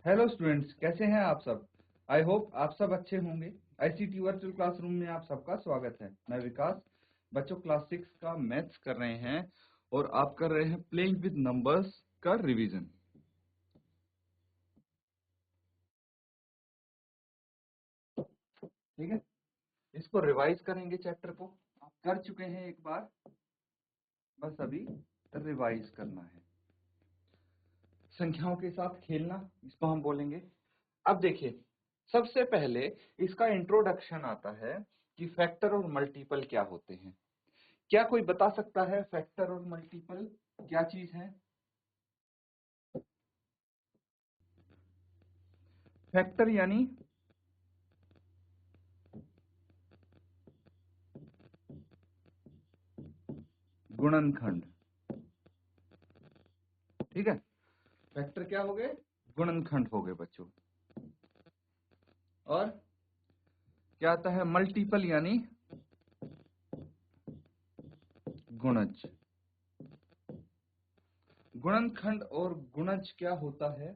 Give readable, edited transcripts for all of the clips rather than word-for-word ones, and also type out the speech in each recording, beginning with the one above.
Hello students, कैसे हैं आप सब। आई होप आप सब अच्छे होंगे। आईसीटी वर्चुअल क्लासरूम में आप सबका स्वागत है। मैं विकास। बच्चों, क्लास 6 का मैथ्स कर रहे हैं और आप कर रहे हैं प्लेइंग विद नंबर्स का रिवीजन। ठीक है, इसको रिवाइज करेंगे। चैप्टर को आप कर चुके हैं एक बार, बस अभी रिवाइज करना है। संख्याओं के साथ खेलना, इसको हम बोलेंगे। अब देखिए, सबसे पहले इसका इंट्रोडक्शन आता है कि फैक्टर और मल्टीपल क्या होते हैं। क्या कोई बता सकता है फैक्टर और मल्टीपल क्या चीज है? फैक्टर यानी गुणनखंड। ठीक है, फैक्टर क्या हो गए? गुणनखंड हो गए बच्चों। और क्या आता है? मल्टीपल यानी गुणज। गुणनखंड और गुणज क्या होता है,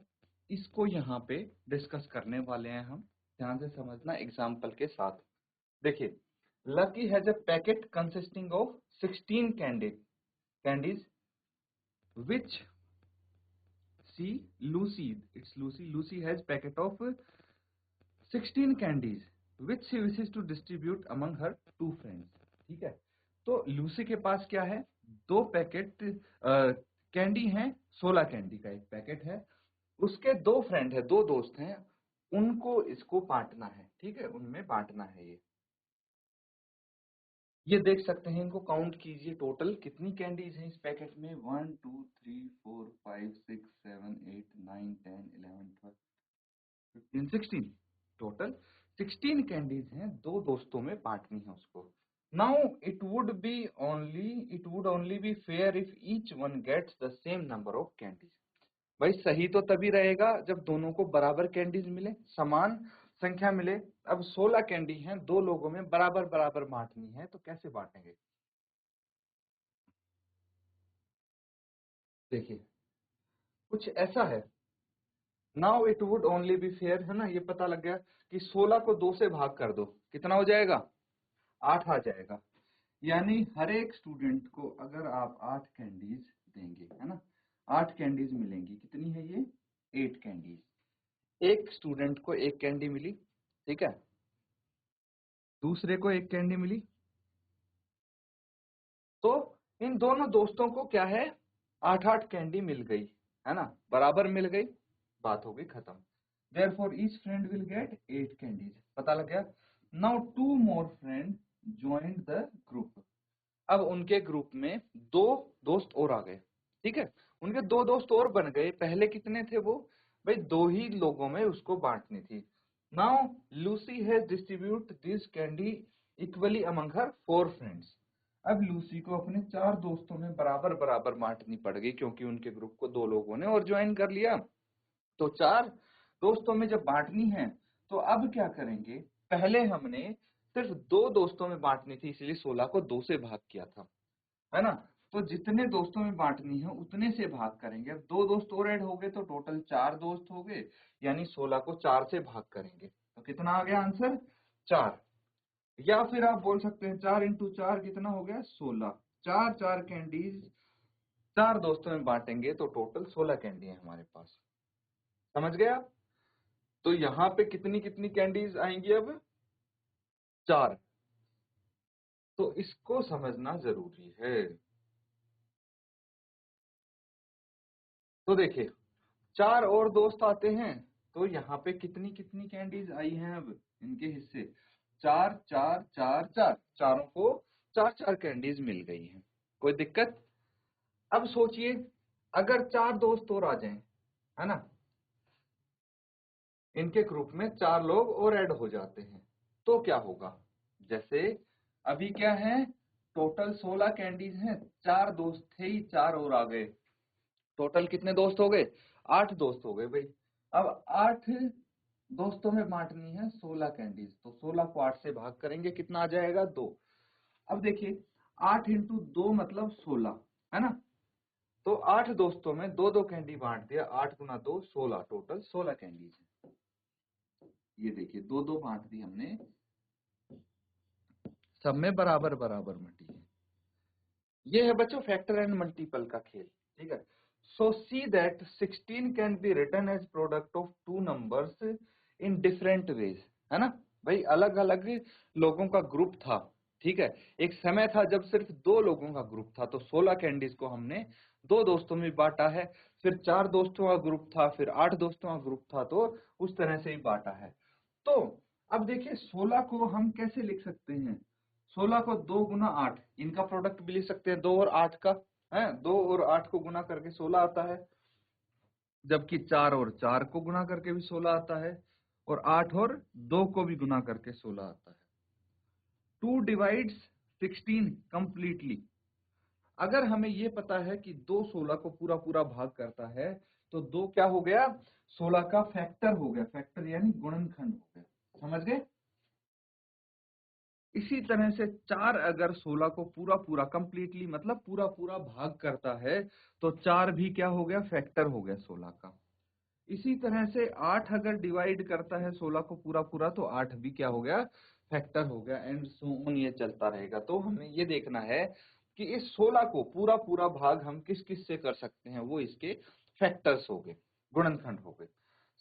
इसको यहाँ पे डिस्कस करने वाले हैं हम। ध्यान से समझना एग्जाम्पल के साथ। देखिए, lucky has a packet consisting of 16 candies which Lucy has packet of 16 candies which she wishes to distribute among her two friends। ठीक है, तो लूसी के पास क्या है? दो पैकेट कैंडी हैं। 16 कैंडी का एक पैकेट है। उसके दो फ्रेंड है, दो दोस्त हैं, उनको इसको बांटना है। ठीक है, उनमें बांटना है। ये देख सकते हैं, इनको काउंट कीजिए। टोटल कितनी कैंडीज हैं इस पैकेट में? 1 2 3 4 5 6 7 8 9 10 11 12 15 16। टोटल 16 कैंडीज हैं, दो दोस्तों में बांटनी है उसको। Now it would only be fair if each one gets the same number of candies. भाई, सही तो तभी रहेगा जब दोनों को बराबर कैंडीज मिले, समान संख्या मिले। अब 16 कैंडी हैं, दो लोगों में बराबर बराबर बांटनी है, तो कैसे बांटेंगे? देखिए, कुछ ऐसा है। Now it would only be fair, है ना, ये पता लग गया कि 16 को 2 से भाग कर दो, कितना हो जाएगा? 8 आ जाएगा। यानी हर एक स्टूडेंट को अगर आप 8 कैंडीज देंगे, है ना, 8 कैंडीज मिलेंगी। कितनी है ये? 8 कैंडीज। एक स्टूडेंट को एक कैंडी मिली, ठीक है, दूसरे को एक कैंडी मिली, तो इन दोनों दोस्तों को क्या है? 8-8 कैंडी मिल गई, है ना, बराबर मिल गई। बात हो गई खत्म। Therefore, each friend will get 8 candies। पता लग गया। Now 2 more friends joined the group। अब उनके ग्रुप में दो दोस्त और आ गए। ठीक है, उनके दो दोस्त और बन गए। पहले कितने थे वो? भाई, दो ही लोगों में उसको बांटनी थी। Now Lucy has distribute this candy equally among her 4 friends. अब लूसी को अपने 4 दोस्तों में बराबर बराबर बांटनी पड़ गई, क्योंकि उनके ग्रुप को दो लोगों ने और ज्वाइन कर लिया। तो 4 दोस्तों में जब बांटनी है, तो अब क्या करेंगे? पहले हमने सिर्फ 2 दोस्तों में बांटनी थी, इसलिए 16 को 2 से भाग किया था, है ना। तो जितने दोस्तों में बांटनी है उतने से भाग करेंगे। अब 2 दोस्त और ऐड हो गए, तो टोटल 4 दोस्त हो गए। यानी 16 को 4 से भाग करेंगे, तो कितना आ गया आंसर? 4। या फिर आप बोल सकते हैं 4 इंटू 4 कितना हो गया? 16। 4 कैंडीज 4 दोस्तों में बांटेंगे, तो टोटल 16 कैंडी है हमारे पास। समझ गए आप? तो यहाँ पे कितनी कितनी कैंडीज आएंगी अब? 4। तो इसको समझना जरूरी है। तो देखिए, 4 और दोस्त आते हैं, तो यहाँ पे कितनी कितनी कैंडीज आई हैं अब इनके हिस्से? 4 4 4 4। चारों को 4 4 कैंडीज मिल गई हैं। कोई दिक्कत? अब सोचिए, अगर 4 दोस्त और आ जाएं, है ना, इनके ग्रुप में 4 लोग और ऐड हो जाते हैं, तो क्या होगा? जैसे अभी क्या है, टोटल 16 कैंडीज हैं, 4 दोस्त थे ही, 4 और आ गए। टोटल कितने दोस्त हो गए? 8 दोस्त हो गए भाई। अब 8 दोस्तों में बांटनी है 16 कैंडीज, तो 16 को 8 से भाग करेंगे, कितना आ जाएगा? 2। अब देखिए, 8 इंटू 2 मतलब 16, है ना। तो 8 दोस्तों में 2-2 कैंडी बांट दिया, 8 गुना 2 16, टोटल 16 कैंडीज है। ये देखिए 2-2 बांट दी हमने, सब में बराबर बराबर बटी है। ये है बच्चों फैक्टर एंड मल्टीपल का खेल, ठीक है। So see that 16 can be written as product of two numbers in different ways, है ना भाई। अलग अलग लोगों का ग्रुप था, ठीक है। एक समय था जब सिर्फ 2 लोगों का ग्रुप था, तो 16 कैंडीज को हमने 2 दोस्तों में बांटा है। फिर 4 दोस्तों का ग्रुप था, फिर 8 दोस्तों का ग्रुप था, तो उस तरह से ही बांटा है। तो अब देखिए 16 को हम कैसे लिख सकते हैं। 16 को 2 गुना 8, इनका प्रोडक्ट भी लिख सकते हैं 2 और 8 का, है। 2 और 8 को गुना करके 16 आता है, जबकि 4 और 4 को गुना करके भी 16 आता है, और 8 और 2 को भी गुना करके 16 आता है। 2 डिवाइड्स 16 कंप्लीटली। अगर हमें ये पता है कि 2 16 को पूरा पूरा भाग करता है, तो 2 क्या हो गया, 16 का फैक्टर हो गया। फैक्टर यानी गुणनखंड हो गया, समझ गए। इसी तरह से 4 अगर 16 को पूरा पूरा कंप्लीटली मतलब पूरा पूरा भाग करता है, तो 4 भी क्या हो गया, फैक्टर हो गया 16 का। इसी तरह से 8 अगर डिवाइड करता है 16 को पूरा पूरा, तो 8 भी क्या हो गया, फैक्टर हो गया, एंड सो ऑन, ये चलता रहेगा। तो हमें ये देखना है कि इस 16 को पूरा पूरा भाग हम किस किस से कर सकते हैं, वो इसके फैक्टर्स हो गए, गुणनखंड हो गए,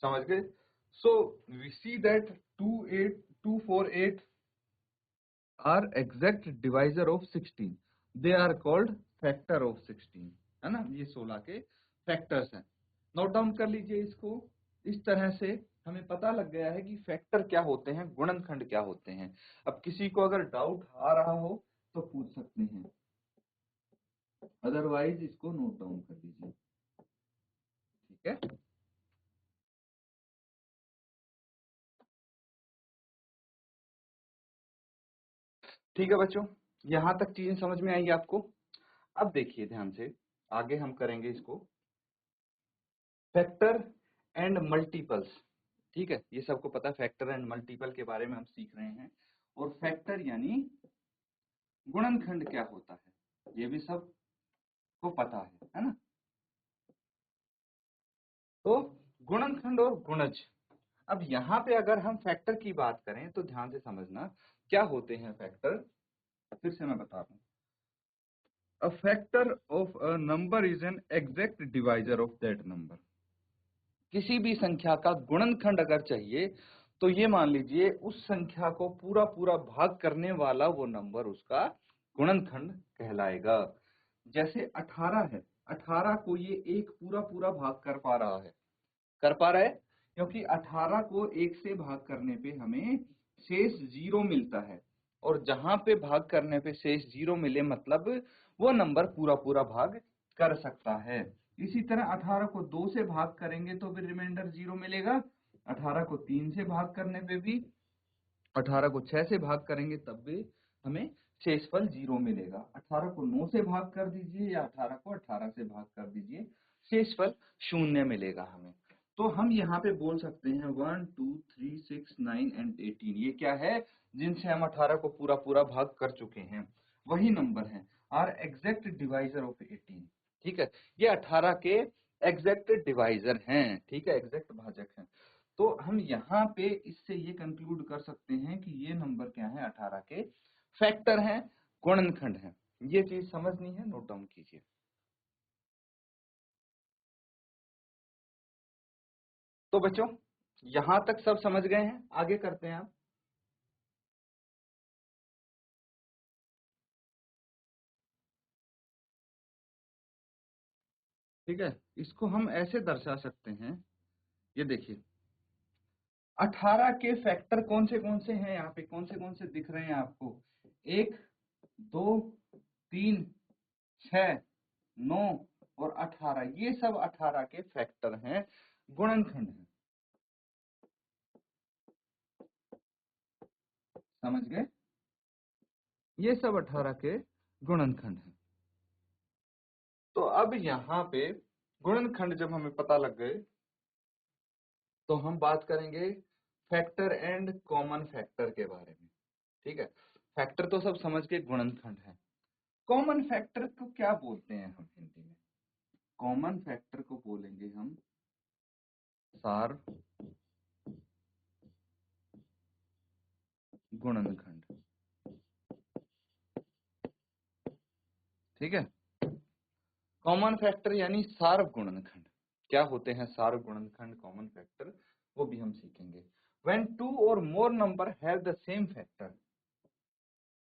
समझ गए। So we see that 2 4 8 are exact divisor of 16, they are called factor of 16, है ना। ये 16 के फैक्टर्स हैं, नोट डाउन कर लीजिए इसको। इस तरह से हमें पता लग गया है कि फैक्टर क्या होते हैं, गुणनखंड क्या होते हैं। अब किसी को अगर डाउट आ रहा हो तो पूछ सकते हैं, अदरवाइज इसको नोट डाउन कर लीजिए, ठीक है। ठीक है बच्चों, यहां तक चीजें समझ में आई आपको। अब देखिए ध्यान से, आगे हम करेंगे इसको फैक्टर एंड मल्टीपल्स, ठीक है। ये सबको पता है, फैक्टर एंड मल्टीपल के बारे में हम सीख रहे हैं। और फैक्टर यानी गुणनखंड क्या होता है, ये भी सबको पता है ना। तो गुणनखंड और गुणज, अब यहाँ पे अगर हम फैक्टर की बात करें तो ध्यान से समझना क्या होते हैं फैक्टर। फिर से मैं बता रहा हूँ, अ factor of a number is an exact divisor of that number. किसी भी संख्या का गुणनखंड अगर चाहिए, तो ये मान लीजिए उस संख्या को पूरा पूरा भाग करने वाला वो नंबर उसका गुणनखंड कहलाएगा। जैसे 18 है, 18 को ये एक पूरा पूरा भाग कर पा रहा है, कर पा रहा है, क्योंकि 18 को एक से भाग करने पे हमें शेष 0 मिलता है, और जहां पे भाग करने पे शेष 0 मिले मतलब वो नंबर पूरा पूरा भाग कर सकता है। इसी तरह 18 को 2 से भाग करेंगे तो भी रिमाइंडर 0 मिलेगा, 18 को 3 से भाग करने पे भी, 18 को 6 से भाग करेंगे तब भी हमें शेषफल 0 मिलेगा। 18 को 9 से भाग कर दीजिए या 18 को 18 से भाग कर दीजिए, शेषफल 0 मिलेगा हमें। तो हम यहाँ पे बोल सकते हैं 1 2 3 6 9 एंड 18, ये क्या है, जिनसे हम 18 को पूरा पूरा भाग कर चुके हैं, वही नंबर है, आर एग्जैक्ट डिवाइजर ऑफ 18, ठीक है। ये 18 के एग्जैक्ट डिवाइजर हैं, ठीक है, एग्जैक्ट भाजक हैं। तो हम यहाँ पे इससे ये कंक्लूड कर सकते हैं कि ये नंबर क्या है, 18 के फैक्टर हैं, गुणनखंड हैं। ये चीज समझनी है, नोट डाउन कीजिए। तो बच्चों यहां तक सब समझ गए हैं, आगे करते हैं आप। ठीक है, इसको हम ऐसे दर्शा सकते हैं, ये देखिए 18 के फैक्टर कौन से हैं, यहाँ पे कौन से दिख रहे हैं आपको, 1 2 3 6 9 और 18, ये सब 18 के फैक्टर हैं, गुणनखंड हैं, समझ गए। ये सब 18 के गुणनखंड हैं। तो अब यहाँ पे गुणनखंड जब हमें पता लग गए, तो हम बात करेंगे फैक्टर एंड कॉमन फैक्टर के बारे में, ठीक है। फैक्टर तो सब समझ के, गुणनखंड है। कॉमन फैक्टर को क्या बोलते हैं हम हिंदी में, कॉमन फैक्टर को बोलेंगे हम सार्वगुणनखंड। ठीक है, कॉमन फैक्टर यानी सार्वगुणनखंड। क्या होते हैं सार्वगुणनखंड, कॉमन फैक्टर, वो भी हम सीखेंगे। When two or more number have the same factor,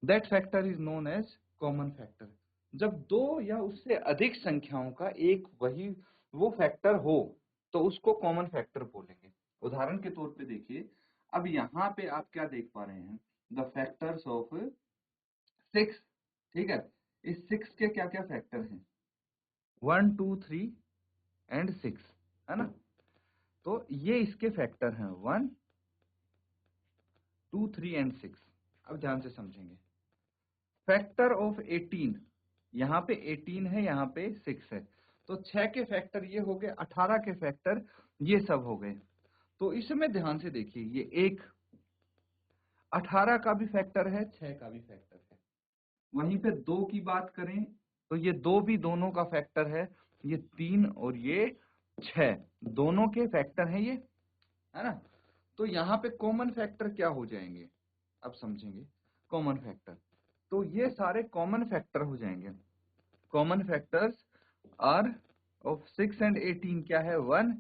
that factor is known as common factor। जब दो या उससे अधिक संख्याओं का एक वही वो फैक्टर हो तो उसको कॉमन फैक्टर बोलेंगे। उदाहरण के तौर पे देखिए, अब यहाँ पे आप क्या देख पा रहे हैं, द फैक्टर्स ऑफ 6। ठीक है, इस 6 के क्या क्या फैक्टर हैं, 1 2 3 एंड 6, है ना। तो ये इसके फैक्टर हैं 1 2 3 एंड 6। अब ध्यान से समझेंगे। फैक्टर ऑफ 18, यहाँ पे 18 है, यहाँ पे 6 है, तो 6 के फैक्टर ये हो गए, 18 के फैक्टर ये सब हो गए। तो इसमें ध्यान से देखिए, ये एक 18 का भी फैक्टर है, 6 का भी फैक्टर है। वहीं पे 2 की बात करें तो ये 2 भी दोनों का फैक्टर है, ये 3 और ये 6 दोनों के फैक्टर हैं ये, है ना। तो यहाँ पे कॉमन फैक्टर क्या हो जाएंगे, अब समझेंगे कॉमन फैक्टर। तो ये सारे कॉमन फैक्टर हो जाएंगे। Common factors are of 6 and 18 क्या है, 1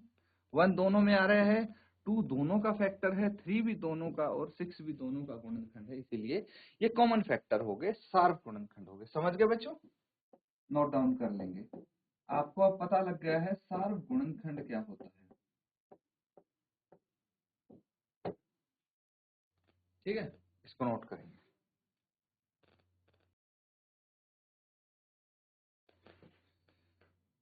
1 दोनों में आ रहा है, 2 दोनों का फैक्टर है, 3 भी दोनों का और 6 भी दोनों का गुणनखंड है, इसीलिए ये कॉमन फैक्टर हो गए, सार्व गुणनखंड हो गए। समझ गए बच्चों, नोट डाउन कर लेंगे। आपको अब पता लग गया है सार्व गुणनखंड क्या होता है। ठीक है, इसको नोट करेंगे।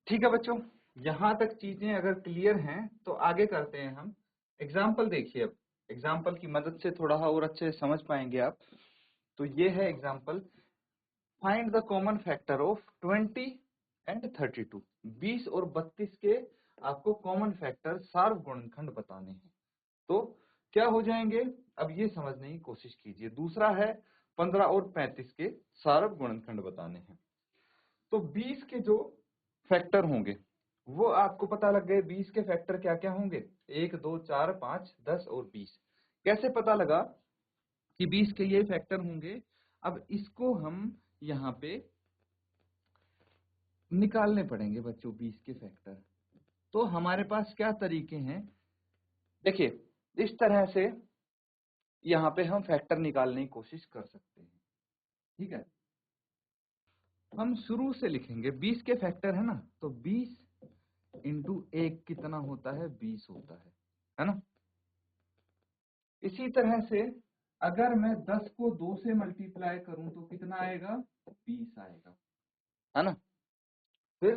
ठीक है बच्चों, यहां तक चीजें अगर क्लियर हैं तो आगे करते हैं हम। एग्जाम्पल देखिए, अब एग्जाम्पल की मदद से थोड़ा और अच्छे से समझ पाएंगे आप। तो ये है example, find the common factor of 20 and 32। 20 और 32 के आपको कॉमन फैक्टर सार्व गुणनखंड बताने हैं। तो क्या हो जाएंगे, अब ये समझने की कोशिश कीजिए। दूसरा है 15 और 35 के सार्व गुणनखंड बताने हैं। तो 20 के जो फैक्टर होंगे वो आपको पता लग गए। 20 के फैक्टर क्या क्या होंगे, 1 2 4 5 10 और 20। कैसे पता लगा कि 20 के ये फैक्टर होंगे, अब इसको हम यहाँ पे निकालने पड़ेंगे बच्चों 20 के फैक्टर। तो हमारे पास क्या तरीके हैं, देखिए इस तरह से यहाँ पे हम फैक्टर निकालने की कोशिश कर सकते हैं। ठीक है, हम शुरू से लिखेंगे, 20 के फैक्टर है ना, तो 20 इंटू 1 कितना होता है, 20 होता है ना। इसी तरह से अगर मैं 10 को 2 से मल्टीप्लाई करूं तो कितना आएगा, 20 आएगा, है ना। फिर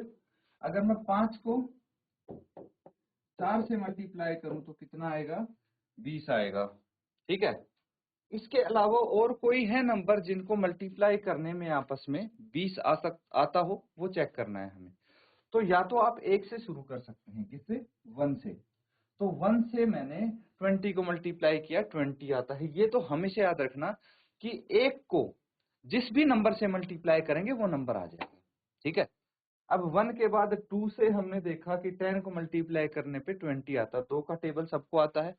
अगर मैं 5 को 4 से मल्टीप्लाई करूं तो कितना आएगा, 20 आएगा। ठीक है, इसके अलावा और कोई है नंबर जिनको मल्टीप्लाई करने में आपस में 20 आता हो, वो चेक करना है हमें। तो या तो आप 1 से शुरू कर सकते हैं, किससे, 1 से। तो 1 से मैंने 20 को मल्टीप्लाई किया, 20 आता है। ये तो हमेशा याद रखना कि 1 को जिस भी नंबर से मल्टीप्लाई करेंगे वो नंबर आ जाएगा। ठीक है, अब 1 के बाद 2 से हमने देखा कि 10 को मल्टीप्लाई करने पे 20 आता है। 2 का टेबल सबको आता है।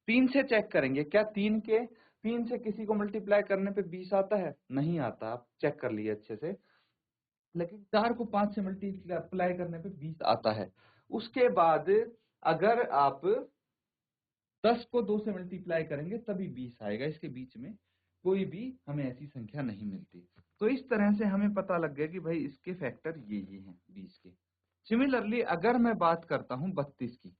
3 से चेक करेंगे, क्या 3 से किसी को मल्टीप्लाई करने पे 20 आता है, नहीं आता, आप चेक कर लिए अच्छे से। लेकिन 4 को 5 से मल्टीप्लाई करने पे 20 आता है। उसके बाद अगर आप 10 को 2 से मल्टीप्लाई करेंगे तभी 20 आएगा। इसके बीच में कोई भी हमें ऐसी संख्या नहीं मिलती। तो इस तरह से हमें पता लग गया कि भाई इसके फैक्टर ये हैं 20 के। सिमिलरली अगर मैं बात करता हूं 32 की,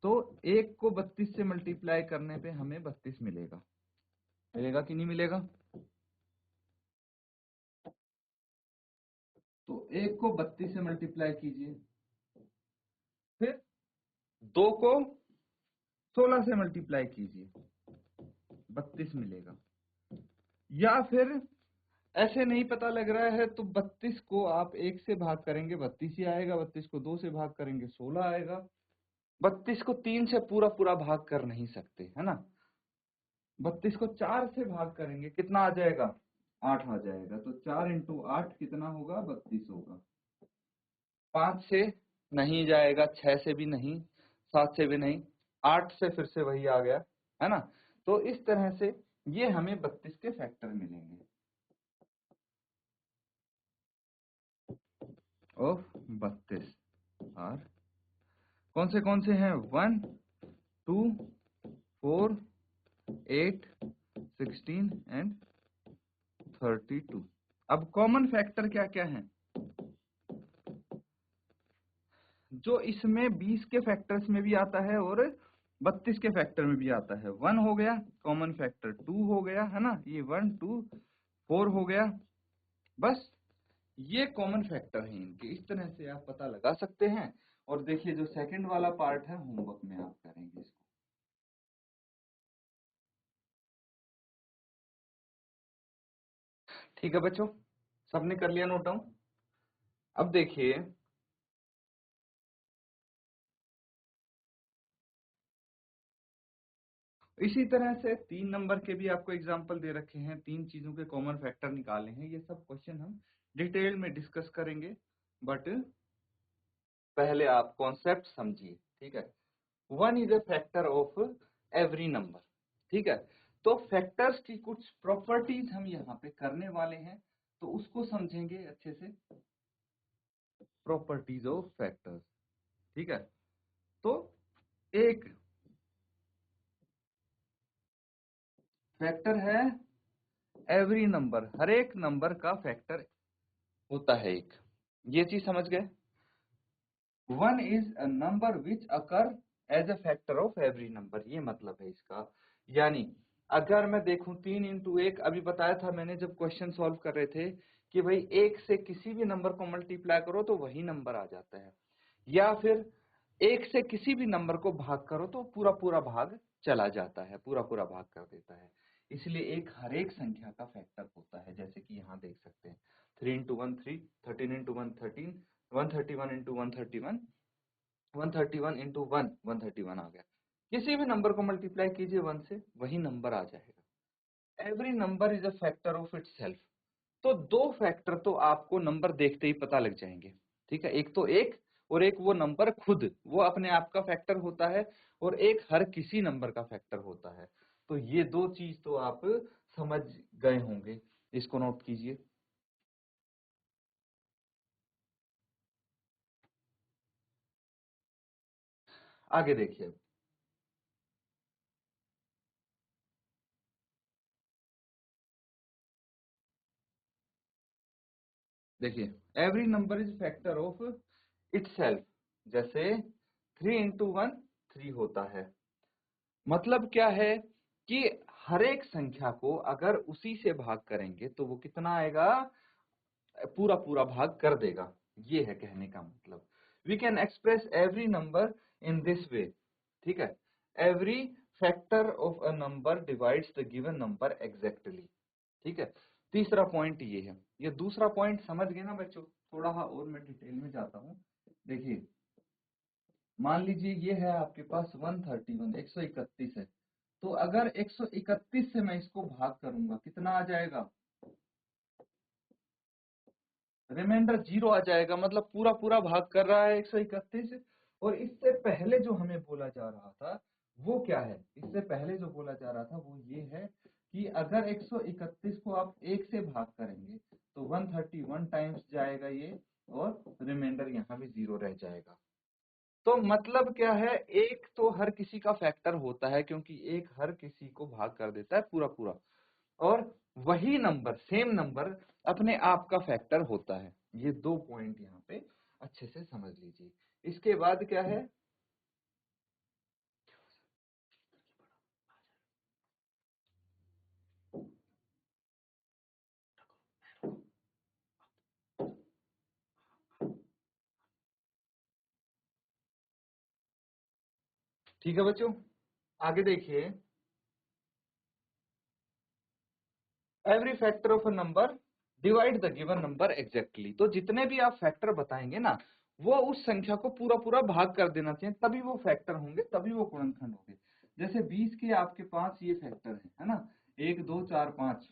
तो 1 को 32 से मल्टीप्लाई करने पे हमें 32 मिलेगा। मिलेगा कि नहीं मिलेगा, तो 1 को 32 से मल्टीप्लाई कीजिए, फिर 2 को 16 से मल्टीप्लाई कीजिए, 32 मिलेगा। या फिर ऐसे नहीं पता लग रहा है तो 32 को आप 1 से भाग करेंगे, 32 ही आएगा। 32 को 2 से भाग करेंगे, 16 आएगा। 32 को 3 से पूरा पूरा भाग कर नहीं सकते, है ना। 32 को 4 से भाग करेंगे, कितना आ जाएगा, 8 आ जाएगा। तो 4 इंटू 8 कितना होगा, 32 होगा। 5 से नहीं जाएगा, 6 से भी नहीं, 7 से भी नहीं, 8 से फिर से वही आ गया, है ना। तो इस तरह से ये हमें 32 के फैक्टर मिलेंगे ऑफ 32। और कौन से हैं? 1, 2, 4, 8, 16 एंड 32। अब कॉमन फैक्टर क्या क्या है? जो इसमें 20 के फैक्टर्स में भी आता है और 32 के फैक्टर में भी आता है। 1 हो गया कॉमन फैक्टर, 2 हो गया, है ना, ये 1, 2, 4 हो गया। बस ये कॉमन फैक्टर है इनके। इस तरह से आप पता लगा सकते हैं। और देखिए जो सेकंड वाला पार्ट है होमवर्क में आप करेंगे इसको। ठीक है बच्चों, सबने कर लिया नोट डाउन? अब देखिए इसी तरह से 3 नंबर के भी आपको एग्जाम्पल दे रखे हैं, 3 चीजों के कॉमन फैक्टर निकाले हैं। ये सब क्वेश्चन हम डिटेल में डिस्कस करेंगे, बट पहले आप कॉन्सेप्ट समझिए। ठीक है, 1 is a factor of every number. ठीक है, तो फैक्टर्स की कुछ प्रॉपर्टीज हम यहाँ पे करने वाले हैं, तो उसको समझेंगे अच्छे से। प्रॉपर्टीज ऑफ फैक्टर्स, ठीक है। तो एक फैक्टर है एवरी नंबर, हर एक नंबर का फैक्टर होता है एक। ये चीज समझ गए? 1 is a number which occur as a factor of every number, ये मतलब है इसका। यानी अगर मैं देखूं 3 इंटू 1, अभी बताया था मैंने जब क्वेश्चन सॉल्व कर रहे थे कि भाई 1 से किसी भी नंबर को मल्टीप्लाई करो तो वही नंबर आ जाता है, या फिर 1 से किसी भी नंबर को भाग करो तो पूरा पूरा भाग चला जाता है, पूरा पूरा भाग कर देता है। इसलिए एक हर एक संख्या का फैक्टर होता है। जैसे कि यहाँ देख सकते हैं 3 इंटू 1 3, 13 इंटू 1 13, 131 इंटू 131, 131 इंटू 1 131 आ गया। किसी भी नंबर को मल्टीप्लाई कीजिए 1 से, वही नंबर आ जाएगा। Every number is a factor of it self. तो दो फैक्टर तो आपको नंबर देखते ही पता लग जाएंगे। ठीक है, एक तो एक, और एक वो नंबर खुद वो अपने आप का फैक्टर होता है, और एक हर किसी नंबर का फैक्टर होता है। तो ये दो चीज तो आप समझ गए होंगे, इसको नोट कीजिए। आगे देखिए, देखिए every number is factor of itself. जैसे 3 इंटू 1 3 होता है। मतलब क्या है कि हर एक संख्या को अगर उसी से भाग करेंगे तो वो कितना आएगा? पूरा पूरा भाग कर देगा। ये है कहने का मतलब। We can express every number in this way. ठीक है, every factor of a number divides the given number exactly. ठीक है, तीसरा पॉइंट ये है। ये दूसरा पॉइंट समझ गए ना बच्चों? थोड़ा और मैं डिटेल में जाता हूँ। देखिए मान लीजिए ये है आपके पास 131 131 है। तो अगर 131 से मैं इसको भाग करूंगा कितना आ जाएगा? रिमाइंडर 0 आ जाएगा। मतलब पूरा पूरा भाग कर रहा है 131। और इससे पहले जो हमें बोला जा रहा था वो क्या है? इससे पहले जो बोला जा रहा था वो ये है कि अगर 131 को आप 1 से भाग करेंगे तो 131 टाइम्स जाएगा ये, और रिमाइंडर यहाँ भी 0 रह जाएगा। तो मतलब क्या है, एक तो हर किसी का फैक्टर होता है क्योंकि एक हर किसी को भाग कर देता है पूरा पूरा, और वही नंबर सेम नंबर अपने आप का फैक्टर होता है। ये दो पॉइंट यहाँ पे अच्छे से समझ लीजिए। इसके बाद क्या है? ठीक है बच्चों, आगे देखिए। Every factor of a number divide the given number exactly. तो जितने भी आप फैक्टर बताएंगे ना, वो उस संख्या को पूरा पूरा भाग कर देना चाहिए, तभी वो फैक्टर होंगे, तभी वो गुणनखंड होंगे। जैसे 20 के आपके पास ये फैक्टर है ना, 1 2 4 5।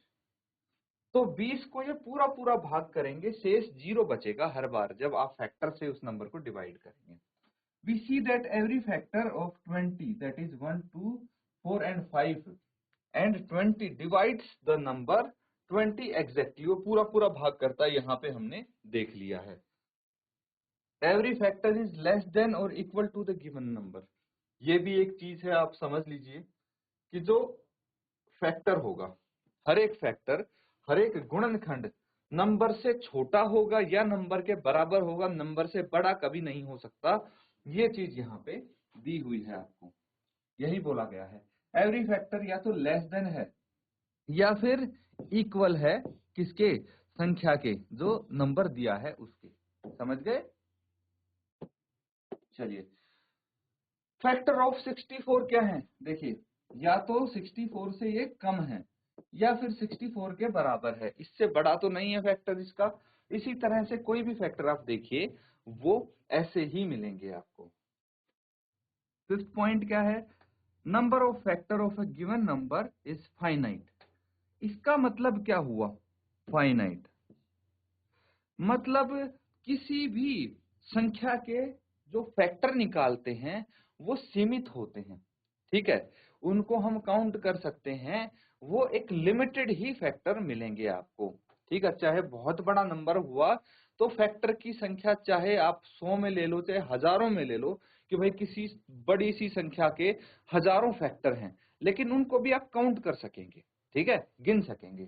तो 20 को ये पूरा पूरा भाग करेंगे, शेष 0 बचेगा हर बार जब आप फैक्टर से उस नंबर को डिवाइड करेंगे। We see that every factor of 20, that is 1, 2, 4 and 5 and 20 divides the number 20 exactly, वो पूरा पूरा भाग करता है, यहाँ पे हमने देख लिया है। Every factor is less than or equal to the given number, ये भी एक चीज है, आप समझ लीजिए कि जो फैक्टर होगा, हर एक फैक्टर, हर एक गुणनखंड नंबर से छोटा होगा या नंबर के बराबर होगा, नंबर से बड़ा कभी नहीं हो सकता। ये चीज यहाँ पे दी हुई है आपको, यही बोला गया है। एवरी फैक्टर या तो लेस देन है या फिर इक्वल है किसके, संख्या के, जो नंबर दिया है उसके। समझ गए? चलिए, फैक्टर ऑफ 64 क्या है? देखिए, या तो 64 से ये कम है या फिर 64 के बराबर है, इससे बड़ा तो नहीं है फैक्टर इसका। इसी तरह से कोई भी फैक्टर आप देखिए वो ऐसे ही मिलेंगे आपको। फिफ्थ पॉइंट क्या है? Number of factor of a given number is finite. इसका मतलब क्या हुआ? फाइनाइट मतलब किसी भी संख्या के जो फैक्टर निकालते हैं वो सीमित होते हैं, ठीक है, उनको हम काउंट कर सकते हैं, वो एक लिमिटेड ही फैक्टर मिलेंगे आपको, ठीक है। चाहे बहुत बड़ा नंबर हुआ तो फैक्टर की संख्या चाहे आप 100 में ले लो चाहे हजारों में ले लो, कि भाई किसी बड़ी सी संख्या के हजारों फैक्टर हैं, लेकिन उनको भी आप काउंट कर सकेंगे, ठीक है, गिन सकेंगे।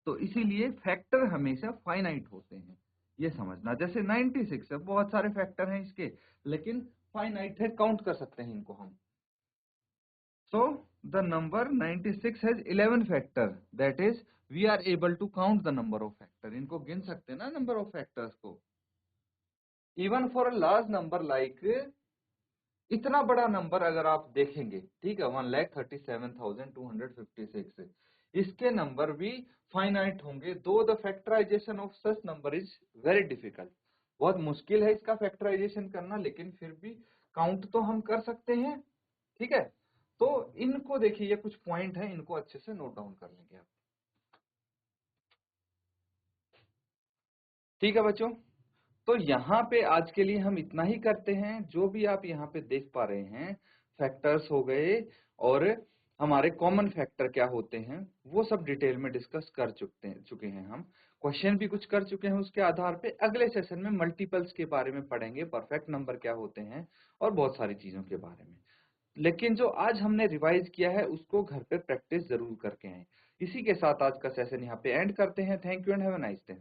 तो इसीलिए फैक्टर हमेशा फाइनाइट होते हैं, ये समझना। जैसे 96 है, बहुत सारे फैक्टर हैं इसके, लेकिन फाइनाइट है, काउंट कर सकते हैं इनको हम। So the number 96 has 11 factor, that is we are able to count the number of factor. इनको गिन सकते हैं ना नंबर ऑफ फैक्टर्स को। Even for a large number like, इतना बड़ा नंबर अगर आप देखेंगे, ठीक है, 1,37,256, इसके नंबर भी फाइनाइट होंगे, though the factorization of such number is very difficult. बहुत मुश्किल है इसका फैक्टराइजेशन करना, लेकिन फिर भी काउंट तो हम कर सकते हैं, ठीक है। तो इनको देखिए, ये कुछ पॉइंट है, इनको अच्छे से नोट डाउन कर लेंगे आप, ठीक है बच्चों। तो यहाँ पे आज के लिए हम इतना ही करते हैं। जो भी आप यहाँ पे देख पा रहे हैं, फैक्टर्स हो गए और हमारे कॉमन फैक्टर क्या होते हैं, वो सब डिटेल में डिस्कस कर चुके हैं हम। क्वेश्चन भी कुछ कर चुके हैं, उसके आधार पे अगले सेशन में मल्टीपल्स के बारे में पढ़ेंगे, परफेक्ट नंबर क्या होते हैं और बहुत सारी चीजों के बारे में। लेकिन जो आज हमने रिवाइज किया है उसको घर पे प्रैक्टिस जरूर करके आए। इसी के साथ आज का सेशन यहाँ पे एंड करते हैं। Thank you and have a nice day.